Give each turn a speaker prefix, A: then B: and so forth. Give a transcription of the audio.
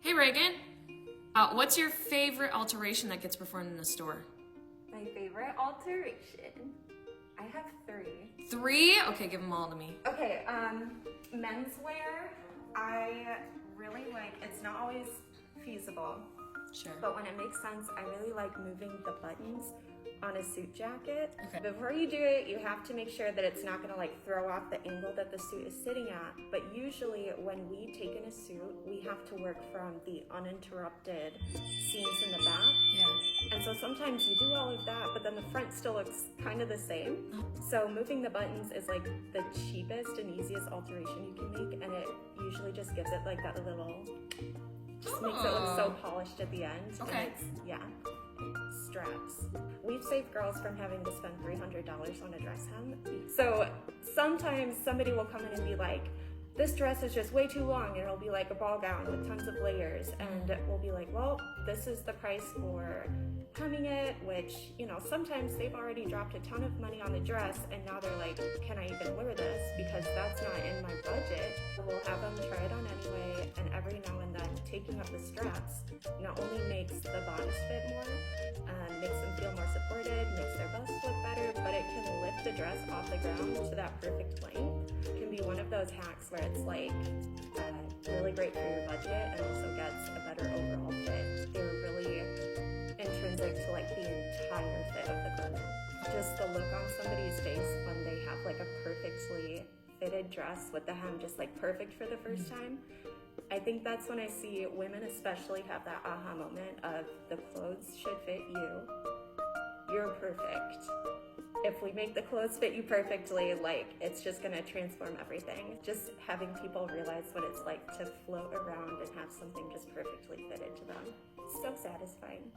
A: Hey Raegan, what's your favorite alteration that gets performed in the store?
B: My favorite alteration. I have three.
A: Three? Okay, give them all to me.
B: Okay, menswear, I really like, it's not always feasible,
A: Sure.
B: but when it makes sense, I really like moving the buttons on a suit jacket.
A: Okay.
B: Before you do it, you have to make sure that it's not gonna like throw off the angle that the suit is sitting at. But usually when we take in a suit, we have to work from the uninterrupted seams in the back.
A: Yeah.
B: And so sometimes you do all of that, but then the front still looks kind of the same. So moving the buttons is like the cheapest and easiest alteration you can make, and it usually just gives it like that little, just makes it look so polished at the end.
A: Okay.
B: And it's, yeah. Straps. We've saved girls from having to spend $300 on a dress hem. So sometimes somebody will come in and be like, this dress is just way too long, and it'll be like a ball gown with tons of layers, and we'll be like, well, this is the price for hemming it, which, you know, sometimes they've already dropped a ton of money on the dress, and now they're like, can I even wear this, because that's not in my budget. We'll have them try it on anyway, and every now and then taking up the straps not only makes the bodice fit more, makes them feel more supported, makes their bust look better, but it can lift the dress off the ground to that perfect length. It can be one of those hacks where it's like really great for your budget and also gets a better overall fit. They're really intrinsic to like the entire fit of the garment. Just the look on somebody's face when they have like a perfectly fitted dress with the hem just like perfect for the first time. I think that's when I see women especially have that aha moment of the clothes should fit you. You're perfect. If we make the clothes fit you perfectly, like, it's just gonna transform everything. Just having people realize what it's like to float around and have something just perfectly fitted to them. It's so satisfying.